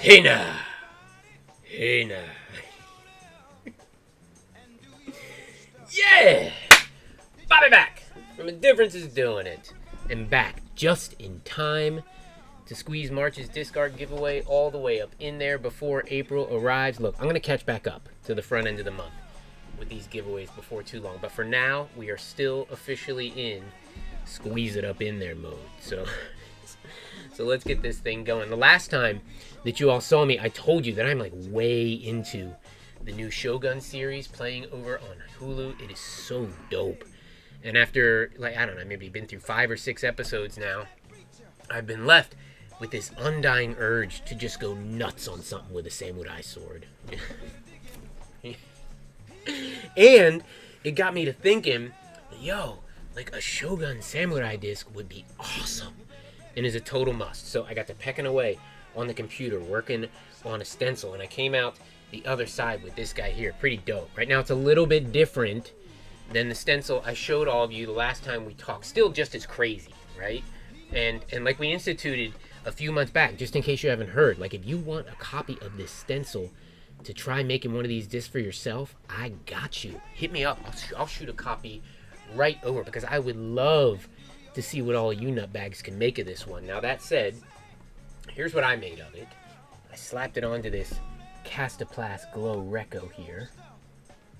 Hey now. Hey now. Yeah! Bobby back from A Difference is Doing It. And back just in time to squeeze March's discard giveaway all the way up in there before April arrives. Look, I'm going to catch back up to the front end of the month with these giveaways before too long. But for now, we are still officially in squeeze it up in there mode. So let's get this thing going. The last time that you all saw me, I told you that I'm like way into the new Shogun series playing over on Hulu. It is so dope. And after, like, I don't know, maybe been through 5 or 6 episodes now, I've been left with this undying urge to just go nuts on something with a samurai sword. And it got me to thinking, yo, like a Shogun Samurai Disc would be awesome and is a total must. So I got to pecking away on the computer, working on a stencil, and I came out the other side with this guy here. Pretty dope. Right now it's a little bit different than the stencil I showed all of you the last time we talked. Still just as crazy, right? And like we instituted a few months back, just in case you haven't heard, like if you want a copy of this stencil to try making one of these discs for yourself, I got you. Hit me up. I'll shoot a copy right over, because I would love to see what all you nutbags can make of this one. Now that said, here's what I made of it. I slapped it onto this Kastaplast Glow Reko here.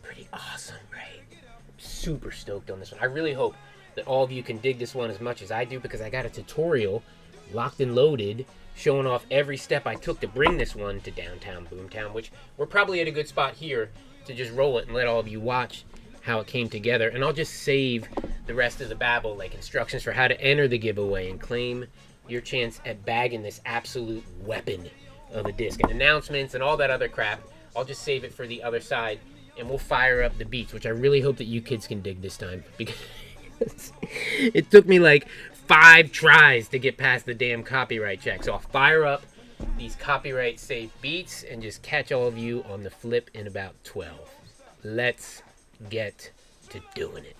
Pretty awesome, right? I'm super stoked on this one. I really hope that all of you can dig this one as much as I do, because I got a tutorial locked and loaded showing off every step I took to bring this one to downtown Boomtown, which we're probably at a good spot here to just roll it and let all of you watch how it came together. And I'll just save the rest of the babble, like instructions for how to enter the giveaway and claim your chance at bagging this absolute weapon of a disc, and announcements and all that other crap. I'll just save it for the other side, and we'll fire up the beats, which I really hope that you kids can dig this time, because it took me like 5 tries to get past the damn copyright check. So I'll fire up these copyright safe beats and just catch all of you on the flip in about 12. Let's get to doing it.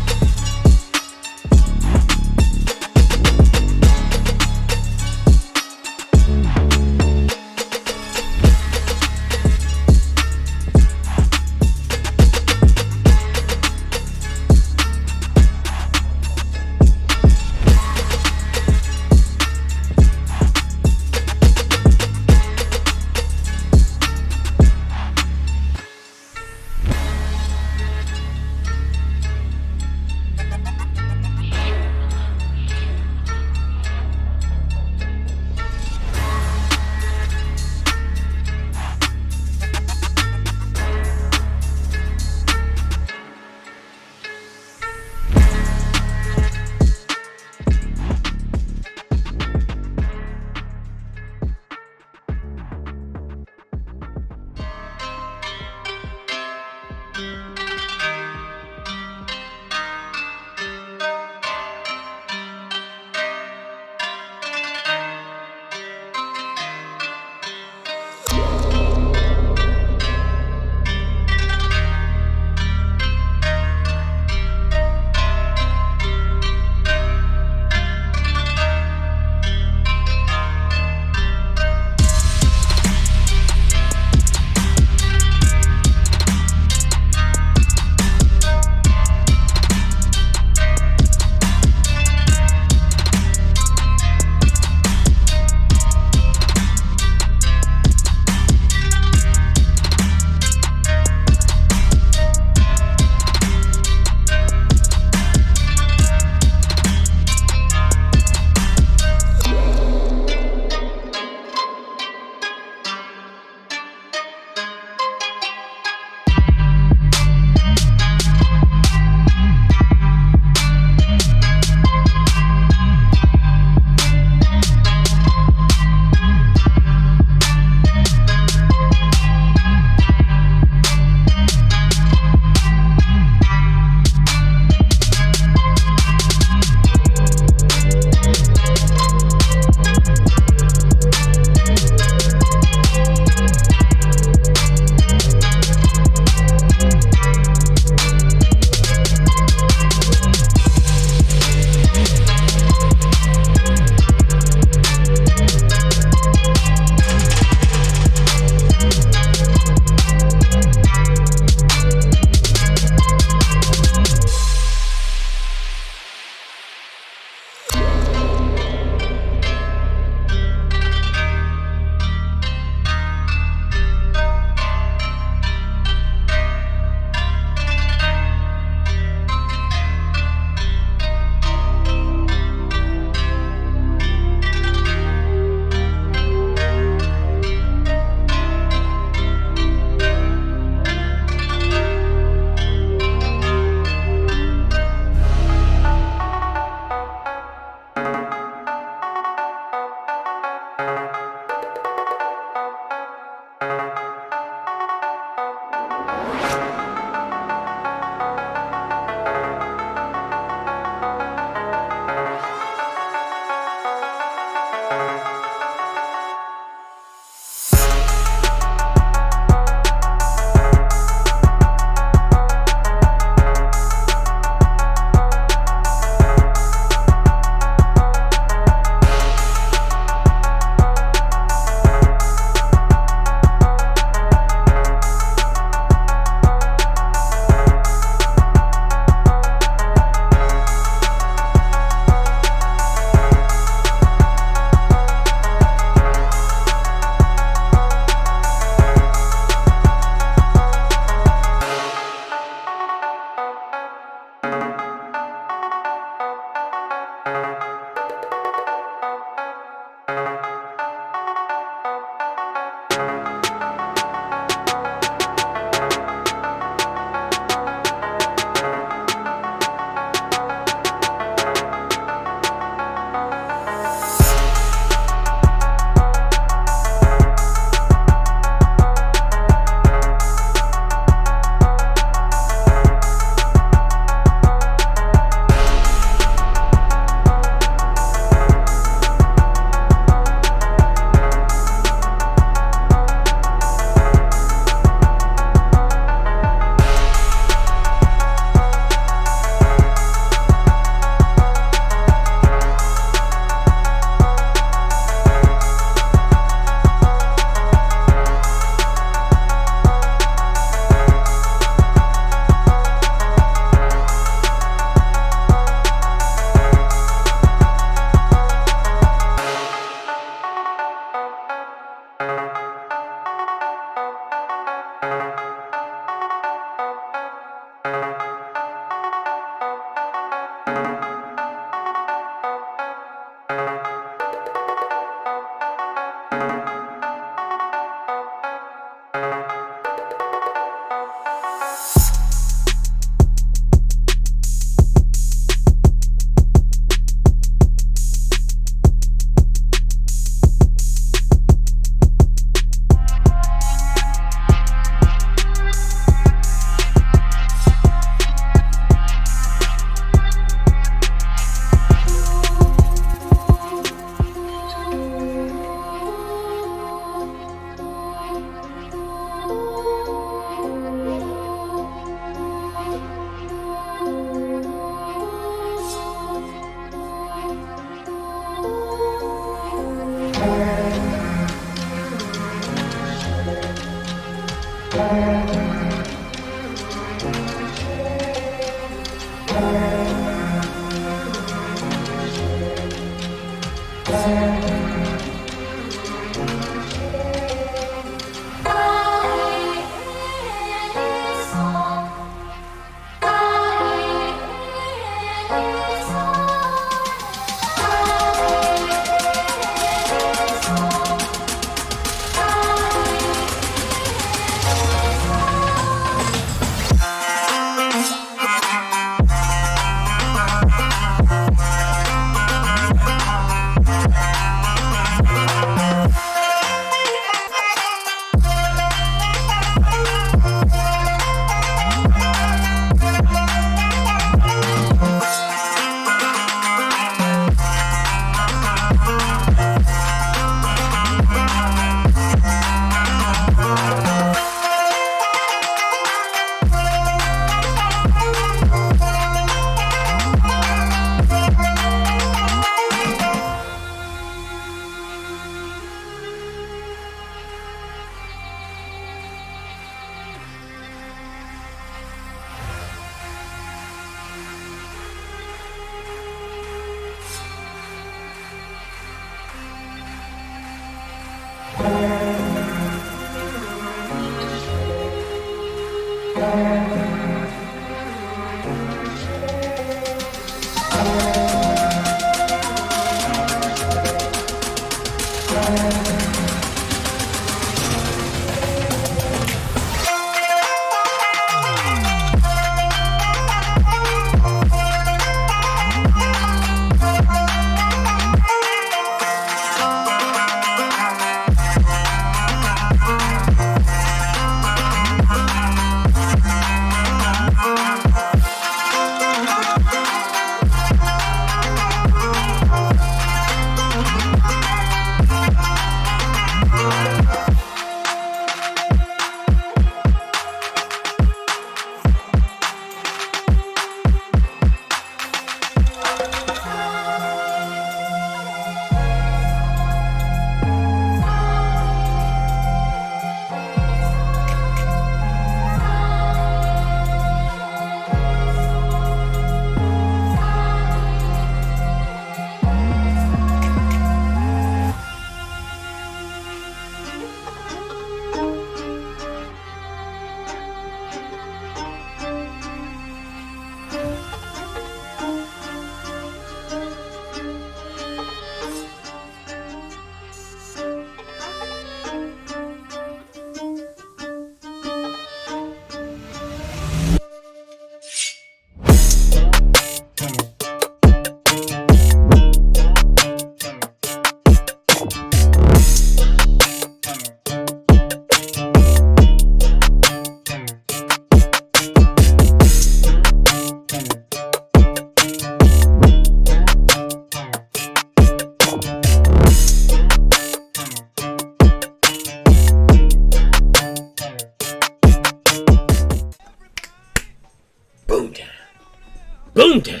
Boomtown.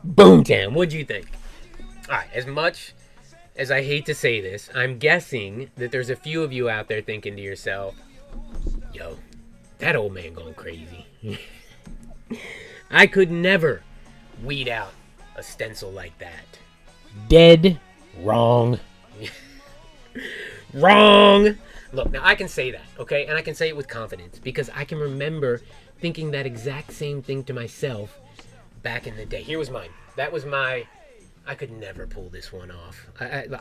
Boomtown. What'd you think? Alright, as much as I hate to say this, I'm guessing that there's a few of you out there thinking to yourself, yo, that old man going crazy. I could never weed out a stencil like that. Dead wrong. Wrong. Look, now I can say that, okay? And I can say it with confidence because I can remember thinking that exact same thing to myself back in the day. Here was mine. That was my... I could never pull this one off.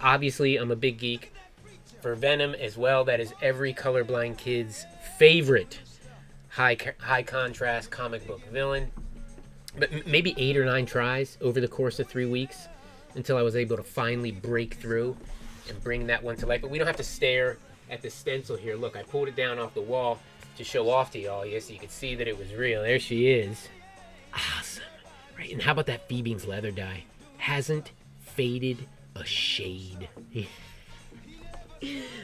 Obviously, I'm a big geek for Venom as well. That is every colorblind kid's favorite high contrast comic book villain. But maybe 8 or 9 tries over the course of 3 weeks until I was able to finally break through and bring that one to life. But we don't have to stare at the stencil here. Look, I pulled it down off the wall to show off to y'all, yes, so you could see that it was real. There she is. Awesome. Right, and how about that Phoebe's leather dye? Hasn't faded a shade.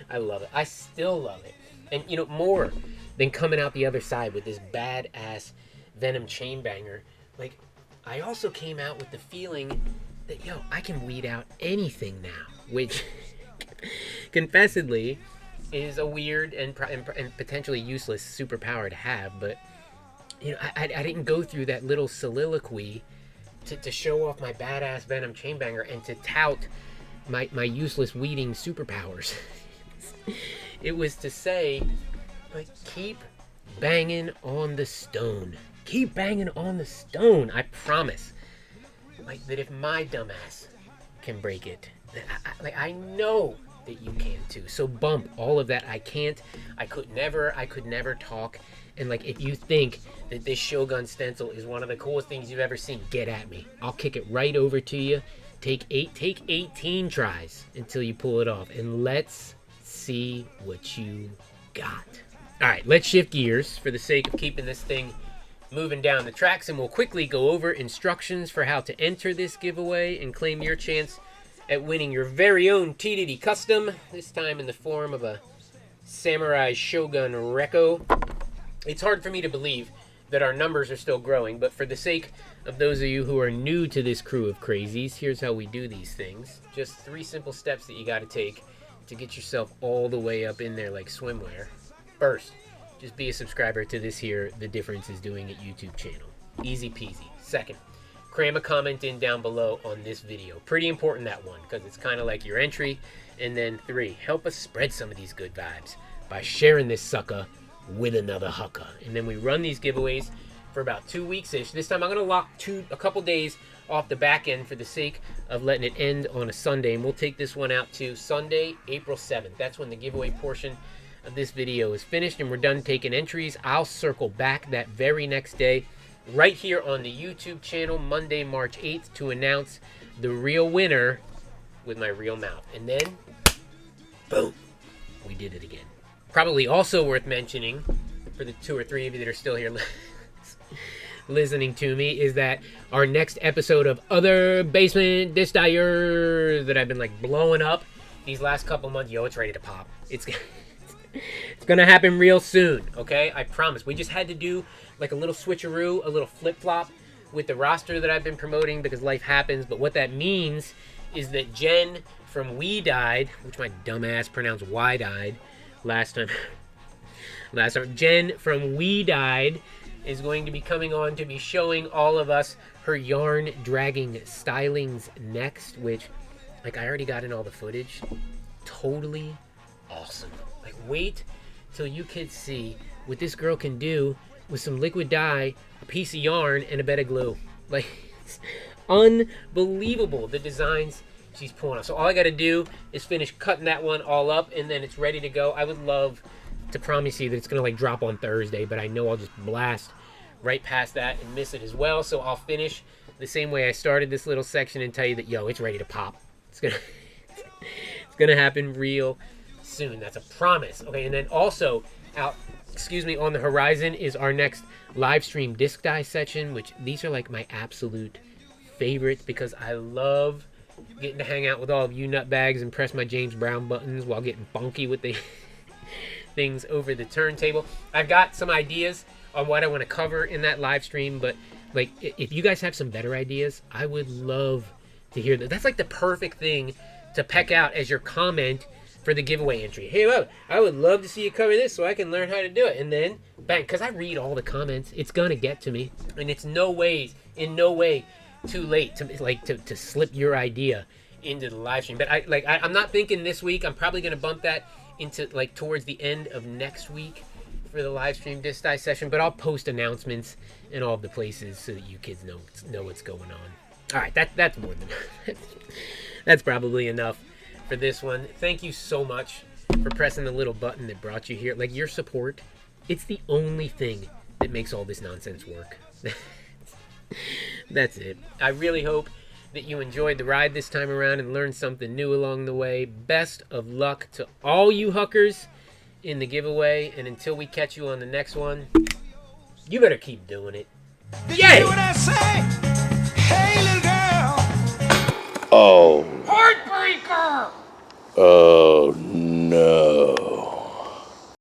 I love it. I still love it. And, you know, more than coming out the other side with this badass Venom chain banger, like, I also came out with the feeling that, yo, I can weed out anything now, which, confessedly, is a weird and potentially useless superpower to have, but you know, I didn't go through that little soliloquy to show off my badass Venom chainbanger and to tout my useless weeding superpowers. It was to say, like, keep banging on the stone. Keep banging on the stone. I promise. Like, that if my dumbass can break it, that I know that you can too. So bump all of that. I can't. I could never talk. And like, if you think that this Shogun stencil is one of the coolest things you've ever seen, get at me. I'll kick it right over to you. Take 18 tries until you pull it off, and let's see what you got. All right, let's shift gears for the sake of keeping this thing moving down the tracks, and we'll quickly go over instructions for how to enter this giveaway and claim your chance at winning your very own TDIDI custom, this time in the form of a Samurai Shogun Reko. It's hard for me to believe that our numbers are still growing, but for the sake of those of you who are new to this crew of crazies, here's how we do these things. Just 3 simple steps that you got to take to get yourself all the way up in there like swimwear. First, just be a subscriber to this here The Difference Is Doing It YouTube channel. Easy peasy. Second, cram a comment in down below on this video. Pretty important, that one, because it's kind of like your entry. And then 3, help us spread some of these good vibes by sharing this sucker with another Hucker. And then we run these giveaways for about 2 weeks-ish. This time I'm going to lock a couple days off the back end for the sake of letting it end on a Sunday. And we'll take this one out to Sunday, April 7th. That's when the giveaway portion of this video is finished and we're done taking entries. I'll circle back that very next day right here on the YouTube channel, Monday, March 8th, to announce the real winner with my real mouth. And then, boom, we did it again. Probably also worth mentioning, for the 2 or 3 of you that are still here listening to me, is that our next episode of Other Basement Disc Dyer that I've been like blowing up these last couple months, it's ready to pop. It's gonna happen real soon, okay? I promise. We just had to do like a little switcheroo, a little flip-flop with the roster that I've been promoting because life happens. But what that means is that Jen from We Died, which my dumbass pronounced Why Died last time. Jen from We Died is going to be coming on to be showing all of us her yarn dragging stylings next, which, like, I already got in all the footage. Totally awesome. Like, wait till you kids see what this girl can do with some liquid dye, a piece of yarn, and a bed of glue. Like, it's unbelievable, the designs she's pulling off. So all I got to do is finish cutting that one all up, and then it's ready to go. I would love to promise you that it's going to like drop on Thursday, but I know I'll just blast right past that and miss it as well. So I'll finish the same way I started this little section and tell you that, it's ready to pop. It's gonna happen real soon. That's a promise. Okay, and then also out, on the horizon is our next live stream disc dye session, which these are like my absolute favorites because I love getting to hang out with all of you nutbags and press my James Brown buttons while getting funky with the things over the turntable. I've got some ideas on what I want to cover in that live stream, but like, if you guys have some better ideas, I would love to hear that. That's like the perfect thing to peck out as your comment for the giveaway entry. Hey, look, I would love to see you cover this so I can learn how to do it. And then, bang, because I read all the comments, it's gonna get to me, and it's in no way too late to slip your idea into the live stream. But I'm not thinking this week. I'm probably gonna bump that into like towards the end of next week for the live stream disc dye session. But I'll post announcements in all of the places so that you kids know what's going on. All right, that's more than that's probably enough for this one. Thank you so much for pressing the little button that brought you here. Like, your support, it's the only thing that makes all this nonsense work. That's it. I really hope that you enjoyed the ride this time around and learned something new along the way. Best of luck to all you Huckers in the giveaway, and until we catch you on the next one, you better keep doing it. Did you hear what I say? Hey, little girl. Oh. Heartbreaker! Oh, no.